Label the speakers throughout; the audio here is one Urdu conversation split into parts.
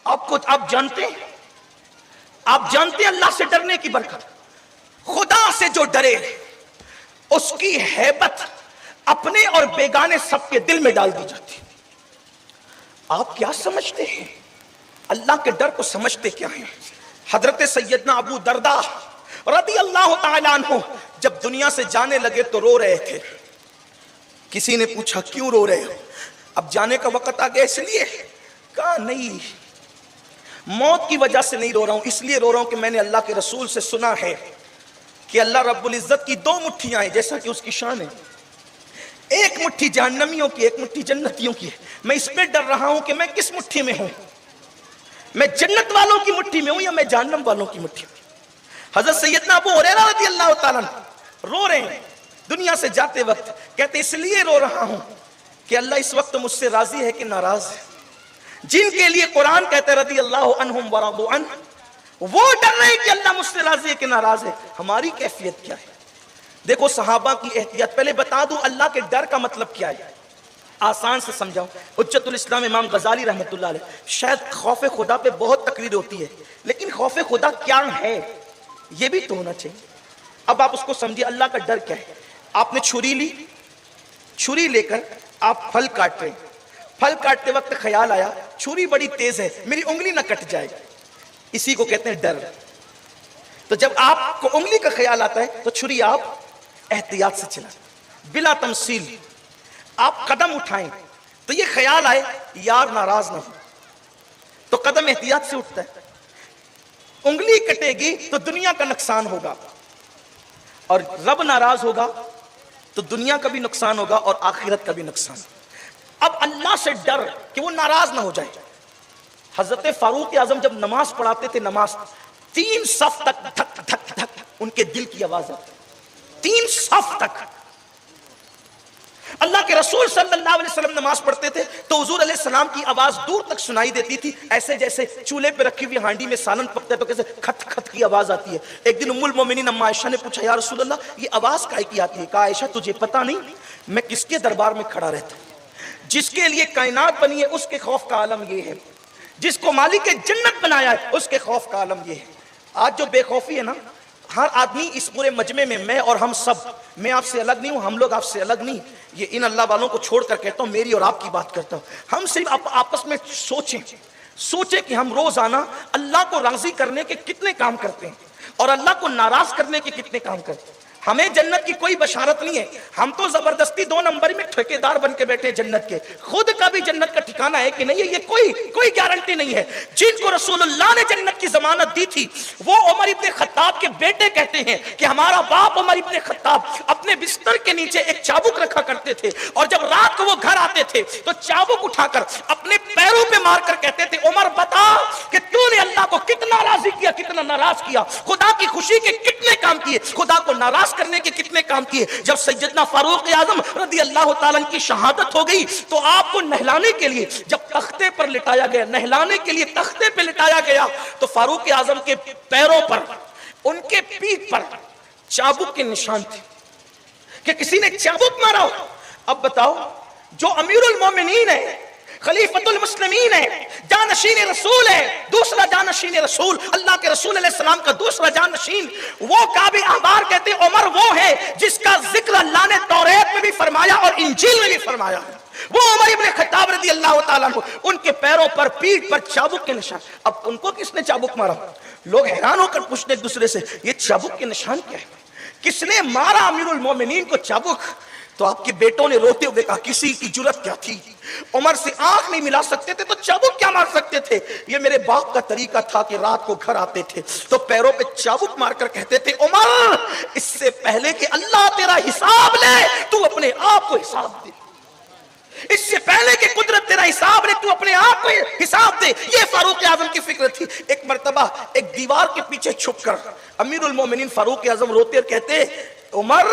Speaker 1: آپ جانتے ہیں اللہ سے ڈرنے کی برکت، خدا سے جو ڈرے اس کی ہیبت اپنے اور بیگانے سب کے دل میں ڈال دی جاتی ہے۔ آپ کیا سمجھتے ہیں؟ اللہ کے ڈر کو سمجھتے کیا ہیں؟ حضرت سیدنا ابو درداء رضی اللہ تعالیٰ عنہ جب دنیا سے جانے لگے تو رو رہے تھے۔ کسی نے پوچھا کیوں رو رہے ہو؟ اب جانے کا وقت آ گیا اس لیے؟ کہا نہیں، موت کی وجہ سے نہیں رو رہا ہوں، اس لیے رو رہا ہوں کہ میں نے اللہ کے رسول سے سنا ہے کہ اللہ رب العزت کی دو مٹھیاں ہیں جیسا کہ اس کی شان ہے، ایک مٹھی جہنمیوں کی، ایک مٹھی جنتیوں کی ہے۔ میں اس پہ ڈر رہا ہوں کہ میں کس مٹھی میں ہوں، میں جنت والوں کی مٹھی میں ہوں یا میں جہنم والوں کی مٹھی میں۔ حضرت سیدنا ابو ہریرہ رضی اللہ تعالیٰ عنہ رو رہے ہیں دنیا سے جاتے وقت، کہتے اس لیے رو رہا ہوں کہ اللہ اس وقت مجھ سے راضی ہے کہ ناراض ہے۔ جن کے لیے قرآن کہتے رضی اللہ عنہم ورضوا عنہ، وہ ڈر رہے کہ اللہ مجھ سے راضی ہے کہ ناراض ہے۔ ہماری کیفیت کیا ہے؟ دیکھو صحابہ کی احتیاط، پہلے بتا دوں اللہ کے ڈر کا مطلب کیا ہے، آسان سے سمجھاؤں۔ حجت الاسلام امام غزالی رحمۃ اللہ علیہ، شاید خوف خدا پہ بہت تقریر ہوتی ہے لیکن خوف خدا کیا ہے یہ بھی تو ہونا چاہیے۔ اب آپ اس کو سمجھیے، اللہ کا ڈر کیا ہے؟ آپ نے چھری لی، چھری لے کر آپ پھل کاٹ رہے ہیں، پھل کاٹتے وقت خیال آیا چھری بڑی تیز ہے میری انگلی نہ کٹ جائے، اسی کو کہتے ہیں ڈر۔ تو جب آپ کو انگلی کا خیال آتا ہے تو چھری آپ احتیاط سے چلائیں، بلا تمثیل آپ قدم اٹھائیں تو یہ خیال آئے یار ناراض نہ ہو تو قدم احتیاط سے اٹھتا ہے۔ انگلی کٹے گی تو دنیا کا نقصان ہوگا اور رب ناراض ہوگا تو دنیا کا بھی نقصان ہوگا اور آخرت کا بھی نقصان۔ اب اللہ سے ڈر کہ وہ ناراض نہ ہو جائے۔ حضرت فاروق اعظم جب نماز پڑھاتے تھے، نماز 3 صف تک دھک دھک دھک ان کے دل کی آواز آتی، 3 صف تک۔ اللہ کے رسول صلی اللہ علیہ وسلم نماز پڑھتے تھے تو حضور علیہ السلام کی آواز دور تک سنائی دیتی تھی، ایسے جیسے چولہے پہ رکھی ہوئی ہانڈی میں سالن پکتا ہے تو کیسے کھٹ کھٹ کی آواز آتی ہے۔ ایک دن ام المومنین اما عائشہ نے پوچھا یا رسول اللہ یہ آواز کائے کی آتی ہے؟ کہا عائشہ تجھے پتہ نہیں میں کس کے دربار میں کھڑا رہتا ہوں؟ جس کے لیے کائنات بنی ہے اس کے خوف کا عالم یہ ہے، جس کو مالک جنت بنایا ہے اس کے خوف کا عالم یہ ہے۔ آج جو بے خوفی ہے نا، ہر آدمی اس پورے مجمع میں، میں اور ہم سب، میں آپ سے الگ نہیں ہوں، ہم لوگ آپ سے الگ نہیں، یہ ان اللہ والوں کو چھوڑ کر کہتا ہوں، میری اور آپ کی بات کرتا ہوں۔ ہم صرف آپس میں سوچیں کہ ہم روزانہ اللہ کو راضی کرنے کے کتنے کام کرتے ہیں اور اللہ کو ناراض کرنے کے کتنے کام کرتے ہیں۔ ہمیں جنت کی کوئی بشارت نہیں ہے، ہم تو زبردستی 2 نمبر میں ٹھیکیدار بن کے بیٹھے جنت کے، خود کا بھی جنت کا ٹھکانہ ہے کہ نہیں ہے یہ کوئی گارنٹی نہیں ہے۔ جن کو رسول اللہ نے جنت کی ضمانت دی تھی وہ عمر ابن خطاب کے بیٹے کہتے ہیں کہ ہمارا باپ عمر ابن خطاب اپنے بستر کے نیچے ایک چابک رکھا کرتے تھے اور جب رات کو وہ گھر آتے تھے تو چابک اٹھا کر اپنے پیروں پہ مار کر کہتے تھے عمر بتا کہ تو نے اللہ کو کتنا راضی کیا، کتنا ناراض کیا، خدا کی خوشی کے کتنے کام کیے، خدا کو ناراض کرنے کے کتنے کام کیے۔ جب سیدنا فاروق اعظم رضی اللہ تعالیٰ عنہ کی شہادت ہو گئی تو آپ کو نہلانے کے لیے جب تختے پر لٹایا گیا، نہلانے کے لیے تختے پہ لٹایا گیا تو فاروق اعظم کے پیروں پر، ان کے پیٹھ پر چابک کے نشان تھے کہ کسی نے چابک مارا ہو۔ اب بتاؤ جو امیر المومنین ہے، خلیفۃ المسلمین ہے، جانشین رسول ہے، دوسرا جانشین رسول، اللہ کے رسول علیہ السلام کا دوسرا جانشین، وہ کعب احبار کہتے ہیں عمر وہ ہے جس کا ذکر اللہ نے توریت میں بھی فرمایا اور انجیل میں بھی فرمایا، وہ عمر ابن خطاب رضی اللہ تعالیٰ عنہ، ان کے پیروں پر، پیٹھ پر چابک کے نشان۔ اب ان کو کس نے چابک مارا؟ لوگ حیران ہو کر پوچھتے ایک دوسرے سے یہ چابک کے نشان کیا ہے، کس نے مارا امیر المومنین کو چابک؟ تو آپ کے بیٹوں نے روتے ہوئے کہا کسی کی جرت کیا تھی، عمر سے آنکھ نہیں ملا سکتے تھے تو چابک کیا مار سکتے تھے؟ یہ میرے باپ کا طریقہ تھا کہ رات کو گھر آتے تھے تو پیروں پہ چابک مار کر کہتے تھے عمر اس سے پہلے کہ اللہ تیرا حساب لے تو اپنے آپ کو حساب دے، اس سے پہلے کہ قدرت تیرا حساب لے تو اپنے آپ کو حساب دے۔ یہ فاروق اعظم کی فکر تھی۔ ایک مرتبہ ایک دیوار کے پیچھے چھپ کر امیر المومنین فاروق اعظم روتے اور کہتے عمر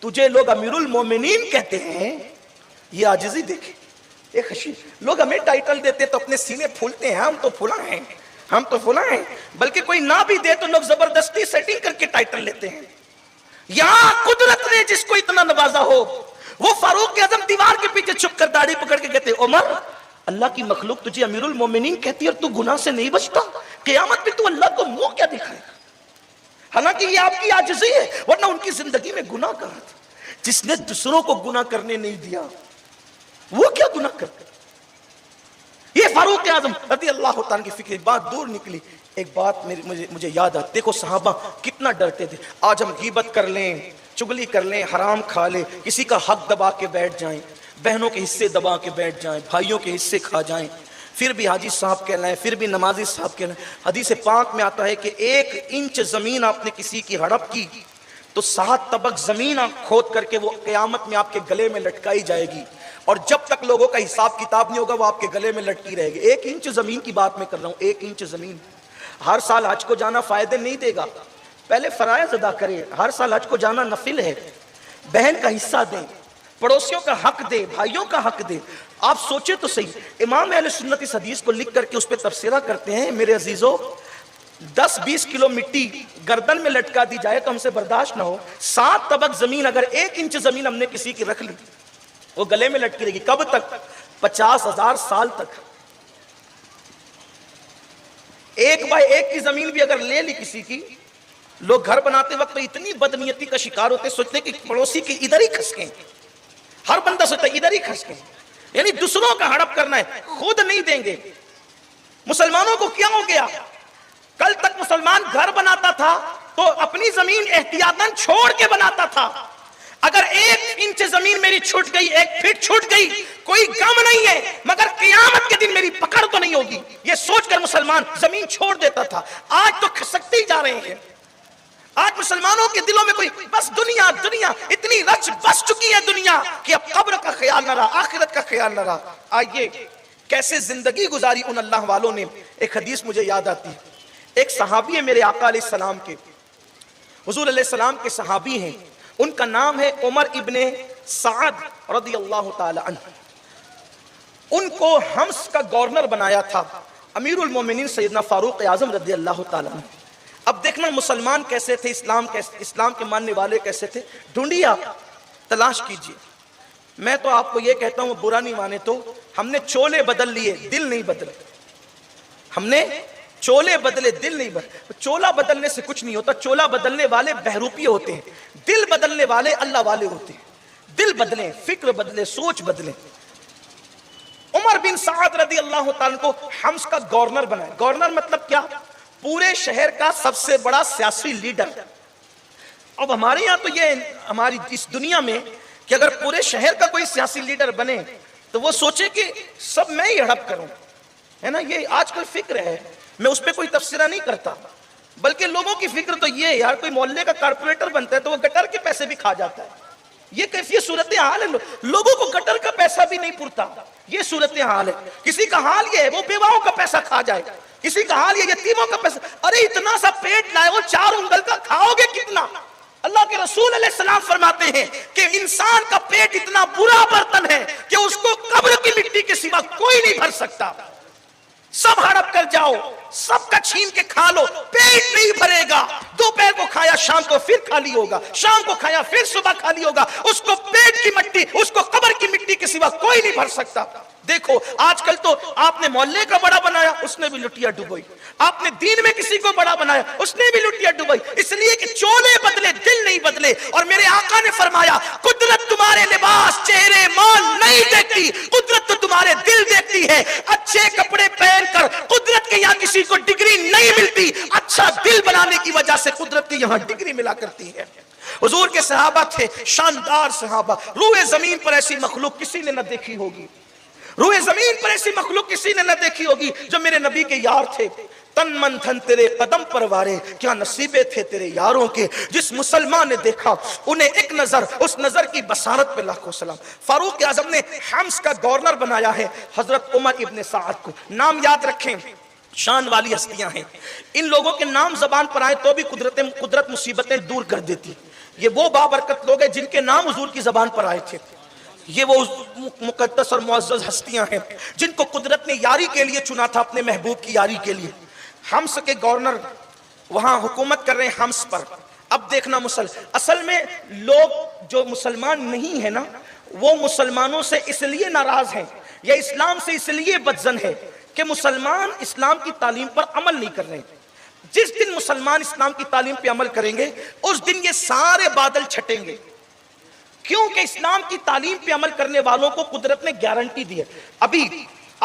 Speaker 1: تجھے لوگ امیر المومنین کہتے ہیں، یہ عاجزی دیکھیں، یہ خشی، لوگ ہمیں ٹائٹل دیتے تو اپنے سینے پھولتے ہیں، ہم تو پھلا ہیں، ہم تو پھلا ہیں، بلکہ کوئی نہ بھی دے تو لوگ زبردستی سیٹنگ کر کے ٹائٹل لیتے ہیں۔ یہاں قدرت نے جس کو اتنا نوازا ہو وہ فاروق اعظم دیوار کے پیچھے چھپ کر داڑھی پکڑ کے کہتے عمر اللہ کی مخلوق تجھے امیر المومنین کہتی ہے اور تو گناہ سے نہیں بچتا؟ قیامت میں تو اللہ کو منہ کیا دکھائے گا؟ حالانکہ یہ آپ کی عاجزی ہے، ورنہ ان کی زندگی میں گناہ کہاں تھا؟ جس نے دوسروں کو گناہ کرنے نہیں دیا وہ کیا گناہ کرتے؟ یہ فاروق اعظم رضی اللہ تعالیٰ کی فکر، بات دور نکلی، ایک بات مجھے یاد آتی، دیکھو صحابہ کتنا ڈرتے تھے، آج ہم غیبت کر لیں، چگلی کر لیں، حرام کھا لیں، کسی کا حق دبا کے بیٹھ جائیں، بہنوں کے حصے دبا کے بیٹھ جائیں، بھائیوں کے حصے کھا جائیں، پھر بھی حاجی صاحب کہلائیں، پھر بھی نمازی صاحب کہلائیں۔ حدیث پاک میں آتا ہے کہ 1 انچ زمین آپ نے کسی کی ہڑپ کی تو 7 طبق زمین کھود کر کے وہ قیامت میں آپ کے گلے میں لٹکائی جائے گی، اور جب تک لوگوں کا حساب کتاب نہیں ہوگا وہ آپ کے گلے میں لٹکی رہے گی۔ 1 انچ زمین کی بات میں کر رہا ہوں، 1 انچ زمین۔ ہر سال حج کو جانا فائدے نہیں دے گا، پہلے فرائض ادا کریں، ہر سال حج کو جانا نفل ہے، بہن کا حصہ دیں، پڑوسیوں کا حق دے، بھائیوں کا حق دے۔ آپ سوچیں تو صحیح، امام اہل سنت اس حدیث کو لکھ کر کے اس پہ تبصرہ کرتے ہیں، میرے عزیزو 10-20 کلو مٹی گردن میں لٹکا دی جائے تو ہم سے برداشت نہ ہو، 7 طبق زمین، اگر 1 انچ زمین ہم نے کسی کی رکھ لی وہ گلے میں لٹکی رہے گی، کب تک؟ 50,000 سال تک۔ 1/1 کی زمین بھی اگر لے لی کسی کی، لوگ گھر بناتے وقت تو اتنی بدنیتی کا شکار ہوتے، سوچتے کہ پڑوسی کی ادھر ہی کھسکیں، ہر بندہ سوچتا ہے ادھر ہی کھسکیں، یعنی دوسروں کا ہڑپ کرنا ہے، خود نہیں دیں گے۔ مسلمانوں کو کیا ہو گیا؟ کل تک مسلمان گھر بناتا تھا تو اپنی زمین احتیاطاً چھوڑ کے بناتا تھا، اگر 1 انچ زمین میری چھوٹ گئی، 1 فٹ چھوٹ گئی، کوئی غم نہیں ہے، مگر قیامت کے دن میری پکڑ تو نہیں ہوگی، یہ سوچ کر مسلمان زمین چھوڑ دیتا تھا۔ آج تو کھسکتے ہی جا رہے ہیں، آج مسلمانوں کے دلوں میں کوئی بس دنیا دنیا اتنی رچ بس چکی ہے دنیا کہ اب قبر کا خیال نہ رہا، آخرت کا خیال نہ رہا۔ آئیے کیسے زندگی گزاری ان اللہ والوں نے۔ ایک حدیث مجھے یاد آتی ہے، ایک صحابی ہے میرے آقا علیہ السلام کے، حضور علیہ السلام کے صحابی ہیں، ان کا نام ہے عمر ابن سعد رضی اللہ تعالی عنہ۔ ان کو حمص کا گورنر بنایا تھا امیر المومنین سیدنا فاروق اعظم رضی اللہ تعالی عنہ۔ اب دیکھنا مسلمان کیسے تھے، اسلام کے ماننے والے کیسے تھے، ڈھونڈیے آپ، تلاش کیجئے۔ میں تو آپ کو یہ کہتا ہوں، برا نہیں مانے تو، ہم نے چولے بدل لیے، دل نہیں بدلے، ہم نے چولے بدلے، دل نہیں بدلے۔ چولا بدلنے سے کچھ نہیں ہوتا، چولا بدلنے والے بہروپی ہوتے ہیں، دل بدلنے والے اللہ والے ہوتے ہیں۔ دل بدلیں، فکر بدلے، سوچ بدلیں۔ عمر بن سعد رضی اللہ تعالیٰ کو حمص کا گورنر بنایا۔ گورنر مطلب کیا؟ پورے شہر کا سب سے بڑا سیاسی لیڈر۔ اب ہمارے یہاں تو یہ ہماری اس دنیا میں کہ اگر پورے شہر کا کوئی سیاسی لیڈر بنے تو وہ سوچے کہ سب میں ہی ہڑپ کروں، ہے نا، یہ آج کل فکر ہے۔ میں اس پہ کوئی تبصرہ نہیں کرتا، بلکہ لوگوں کی فکر تو یہ ہے، یار کوئی محلے کا کارپوریٹر بنتا ہے تو وہ گٹر کے پیسے بھی کھا جاتا ہے۔ یہ کیسی صورتحال ہے، لوگوں کو گٹر کا پیسہ بھی نہیں پورتا، یہ صورتحال ہے۔ کسی کا حال یہ ہے وہ بیواؤں کا پیسہ کھا جائے، کسی کا حال یہ یتیموں کا پیسہ۔ ارے اتنا سا پیٹ لائے ہو، 4 انگل کا کھاؤ گے کتنا؟ اللہ کے رسول علیہ السلام فرماتے ہیں کہ انسان کا پیٹ اتنا برا برتن ہے کہ اس کو قبر کی مٹی کے سوا کوئی نہیں بھر سکتا۔ سب ہڑپ کر جاؤ، سب کا چھین کے کھا لو، پیٹ نہیں بھرے گا۔ دوپہر کو کھایا شام کو پھر خالی ہوگا، شام کو کھایا پھر صبح خالی ہوگا۔ اس کو پیٹ کی مٹی، اس کو قبر کی مٹی کے سوا کوئی نہیں بھر سکتا۔ دیکھو آج کل تو آپ نے محلے کا بڑا بنایا، اس نے بھی لٹیا ڈبوئی، آپ نے دین میں کسی کو بڑا بنایا، اس نے بھی لٹیا ڈبوئی، اس لیے کہ چولے بدلے دل نہیں بدلے۔ اور میرے آقا نے فرمایا قدرت تمہارے لباس چہرے مال نہیں دیکھتی، قدرت تو تمہارے دل دیکھتی ہے۔ اچھے کپڑے پہن کر قدرت کے یہاں کسی کو ڈگری نہیں ملتی، اچھا دل بنانے کی وجہ سے قدرت کے یہاں ڈگری ملا کرتی ہے۔ حضور کے صحابہ تھے شاندار صحابہ، روئے زمین پر ایسی مخلوق کسی نے نہ دیکھی ہوگی، روئے زمین پر ایسی مخلوق کسی نے نہ دیکھی ہوگی جو میرے نبی کے یار تھے۔ تن من دھن تیرے قدم پر وارے، کیا نصیبے تھے تیرے یاروں کے، جس مسلمان نے دیکھا انہیں ایک نظر، اس نظر کی بصارت پہ لاکھوں سلام۔ فاروق اعظم نے حمص کا گورنر بنایا ہے حضرت عمر ابن سعد کو۔ نام یاد رکھیں، شان والی ہستیاں ہیں، ان لوگوں کے نام زبان پر آئے تو بھی قدرت مصیبتیں دور کر دیتی۔ یہ وہ بابرکت لوگ ہیں جن کے نام حضور کی زبان پر آئے تھے، یہ وہ مقدس اور معزز ہستیاں ہیں جن کو قدرت نے یاری کے لیے چنا تھا، اپنے محبوب کی یاری کے لیے۔ حمص کے گورنر وہاں حکومت کر رہے ہیں حمص پر۔ اب دیکھنا اصل میں لوگ جو مسلمان نہیں ہیں نا، وہ مسلمانوں سے اس لیے ناراض ہیں، یہ اسلام سے اس لیے بدزن ہے کہ مسلمان اسلام کی تعلیم پر عمل نہیں کر رہے ہیں. جس دن مسلمان اسلام کی تعلیم پہ عمل کریں گے اس دن یہ سارے بادل چھٹیں گے. کیونکہ اسلام کی تعلیم پہ عمل کرنے والوں کو قدرت نے گارنٹی دی ہے. ابھی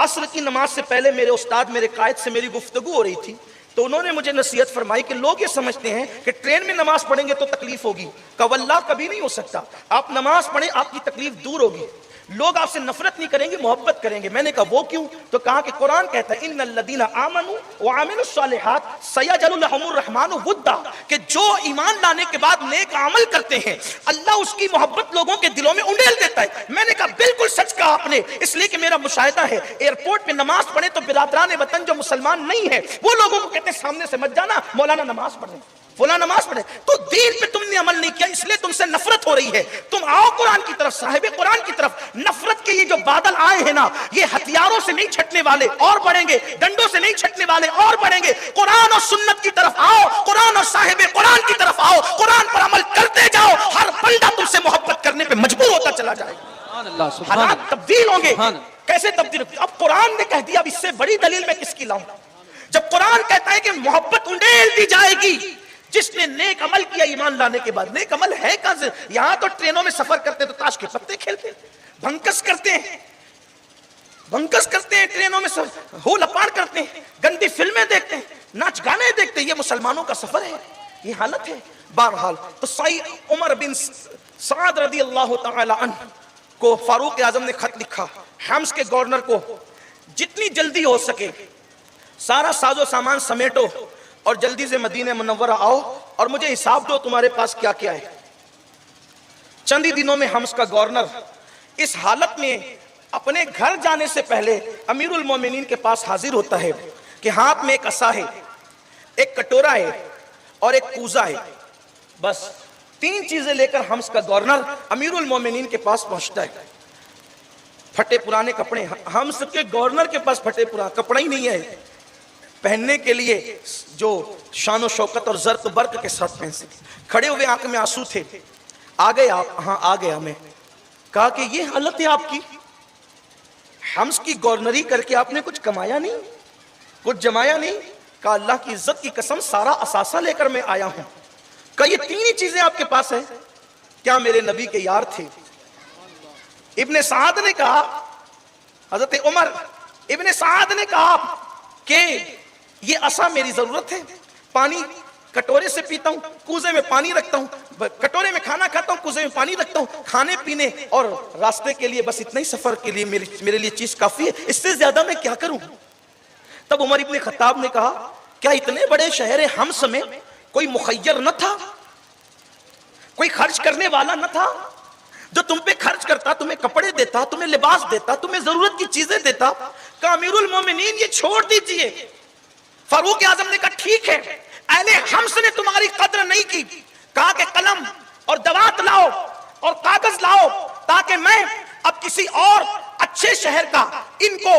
Speaker 1: عصر کی نماز سے پہلے میرے استاد میرے قائد سے میری گفتگو ہو رہی تھی تو انہوں نے مجھے نصیحت فرمائی کہ لوگ یہ سمجھتے ہیں کہ ٹرین میں نماز پڑھیں گے تو تکلیف ہوگی. کہ واللہ کبھی نہیں ہو سکتا. آپ نماز پڑھیں آپ کی تکلیف دور ہوگی. لوگ آپ سے نفرت نہیں کریں گے محبت کریں گے. میں نے کہا وہ کیوں؟ تو کہا کہ قرآن کہتا ہے ان الذین آمنوا وعملوا الصالحات سیجعل لهم الرحمن ودا کہ جو ایمان لانے کے بعد نیک عمل کرتے ہیں اللہ اس کی محبت لوگوں کے دلوں میں انڈیل دیتا ہے. میں نے کہا بالکل سچ کہا آپ نے. اس لیے کہ میرا مشاہدہ ہے ایئرپورٹ پہ نماز پڑھے تو برادران وطن جو مسلمان نہیں ہے وہ لوگوں کو کہتے ہیں سامنے سے مت جانا مولانا نماز پڑھیں فلاں نماز پڑھے. تو دین پہ تم نے عمل نہیں کیا اس لیے تم سے نفرت ہو رہی ہے. تم آؤ قرآن کی طرف صاحب قرآن کی طرف. نفرت کے یہ جو بادل آئے ہیں نا یہ ہتھیاروں سے نہیں چھٹنے والے اور بڑھیں گے. ڈنڈوں سے نہیں چھٹنے والے اور بڑھیں گے. قرآن اور سنت کی طرف آؤ. قرآن اور صاحب قرآن کی طرف آؤ. قرآن پر عمل کرتے جاؤ. ہر بندہ تم سے محبت کرنے پہ مجبور ہوتا چلا جائے گا. حالات تبدیل ہوں گے. کیسے تبدیل؟ اب قرآن نے کہہ دیا. اب اس سے بڑی دلیل میں کس کی لاؤں؟ جب قرآن کہتا ہے کہ محبت انڈیل دی جائے گی جس نے نیک عمل کیا ایمان لانے کے بعد. نیک عمل ہے کہاں سے؟ یہاں تو ٹرینوں میں سفر کرتے تو تاش کے پتے کھیلتے ہیں بھنکس کرتے ہیں ٹرینوں میں ہو لپاڑ کرتے ہیں گندی فلمیں دیکھتے ہیں ناچ گانے دیکھتے ہیں. یہ مسلمانوں کا سفر ہے. یہ حالت ہے. بہرحال تو سعید عمر بن سعد رضی اللہ تعالی عنہ کو فاروق اعظم نے خط لکھا حمص کے گورنر کو جتنی جلدی ہو سکے سارا ساز و سامان سمیٹو اور جلدی سے مدینہ منورہ آؤ اور مجھے حساب دو تمہارے پاس کیا کیا ہے. چند ہی دنوں میں حمص کا گورنر اس حالت میں اپنے گھر جانے سے پہلے امیر المومنین کے پاس حاضر ہوتا ہے کہ ہاتھ میں ایک عصا ہے ایک کٹورا ہے اور ایک کوزہ ہے. بس 3 چیزیں لے کر حمص کا گورنر امیر المومنین کے پاس پہنچتا ہے. پھٹے پرانے کپڑے. حمص کے گورنر کے پاس پھٹے پرانا کپڑا ہی نہیں ہے پہننے کے لیے جو شان و شوکت اور زرق برق کے ساتھ پہن سکے. کھڑے ہوئے آنکھ میں آنسو تھے. آ گئے آپ؟ ہاں آ گیا میں. کہا کہ یہ حالت ہے آپ کی. حمص کی گورنری کر کے آپ نے کچھ کمایا نہیں کچھ جمایا نہیں. کہا اللہ کی عزت کی قسم سارا اثاثہ لے کر میں آیا ہوں. کہا یہ 3 ہی چیزیں آپ کے پاس ہیں؟ کیا میرے نبی کے یار تھے. ابن سعد نے کہا حضرت عمر ابن سعد نے کہا کہ یہ عصا میری ضرورت ہے. پانی کٹورے سے پیتا ہوں کوزے میں پانی رکھتا ہوں. کٹورے میں کھانا کھاتا ہوں کوزے میں پانی رکھتا ہوں. کھانے پینے اور راستے کے لیے بس اتنا ہی سفر کے لیے میرے لیے چیز کافی ہے. اس سے زیادہ میں کیا کروں؟ تب عمر ابن خطاب نے کہا کیا اتنے بڑے شہر حمص میں کوئی مخیر نہ تھا کوئی خرچ کرنے والا نہ تھا جو تم پہ خرچ کرتا تمہیں کپڑے دیتا تمہیں لباس دیتا تمہیں ضرورت کی چیزیں دیتا؟ کہا امیر المومنین یہ چھوڑ دیجئے. فاروق اعظم نے کہا ٹھیک ہے اہل حمص نے تمہاری قدر نہیں کی. کہا کہ قلم اور دوات لاؤ اور کاغذ لاؤ تاکہ میں اب کسی اور اچھے شہر کا ان کو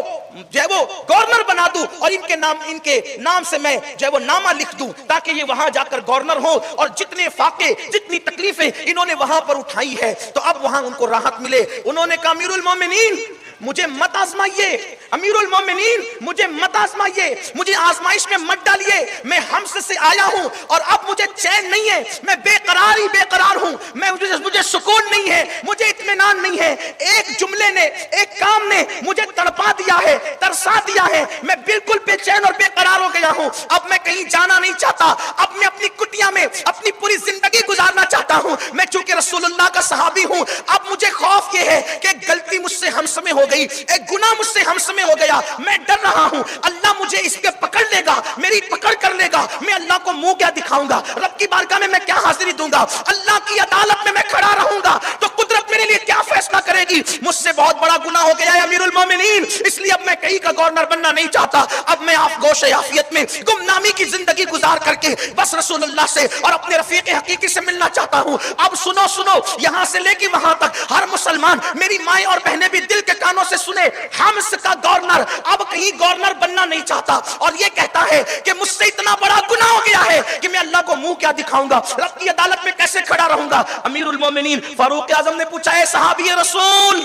Speaker 1: جو ہے وہ گورنر بنا دوں اور ان کے نام سے میں جو ہے وہ نامہ لکھ دوں تاکہ یہ وہاں جا کر گورنر ہو اور جتنے فاقے جتنی تکلیفیں انہوں نے وہاں پر اٹھائی ہے تو اب وہاں ان کو راحت ملے. انہوں نے کہا امیر المومنین مجھے مت آزمائیے. امیر المومنین مجھے مت آزمائیے. مجھے آزمائش میں مت ڈالیے. میں حمص سے آیا ہوں اور اب مجھے چین نہیں ہے. میں بے قرار ہوں. مجھے سکون نہیں ہے. مجھے اطمینان نہیں ہے. ایک جملے نے ایک کام نے مجھے تڑپا دیا ہے ترسا دیا ہے. میں بالکل بے چین اور بے قرار ہو گیا ہوں. اب میں کہیں جانا نہیں چاہتا. اب میں اپنی کٹیا میں اپنی پوری زندگی گزارنا چاہتا ہوں. میں چونکہ رسول اللہ کا صحابی ہوں اب مجھے خوف یہ ہے کہ غلطی مجھ سے حمص میں ہو گئی ایک گناہ مجھ سے حمص میں ہو گیا. میں ڈر رہا ہوں اللہ مجھے اس پہ پکڑ لے گا میری پکڑ کر لے گا. میں اللہ کو منہ کیا دکھاؤں گا؟ رب کی بارگاہ میں کیا حاضری دوں گا؟ اللہ کی عدالت میں کھڑا رہوں گا تو قدرت میرے لیے کیا فیصلہ کرے گی؟ مجھ سے بہت بڑا گناہ ہو گیا ہے امیر المومنین. اس لیے اب میں کہیں کا گورنر بننا نہیں چاہتا. اب میں آپ گوش عافیت میں گمنامی کی زندگی گزار کر کے بس رسول اللہ سے اور اپنے رفیق حقیقی سے ملنا چاہتا ہوں. اب سنو یہاں سے لے کے وہاں تک ہر مسلمان میری مائیں اور بہنیں بھی دل کے کانوں سے سنے. حمص کا گورنر اب کہیں گورنر بننا نہیں چاہتا اور یہ کہتا ہے کہ مجھ سے اتنا بڑا گناہ ہو گیا ہے کہ میں اللہ کو منہ کیا دکھاؤں گا؟ رب کی عدالت میں کیسے کھڑا رہوں گا؟ امیر المومنین فاروق اعظم نے پوچھا اے صحابی رسول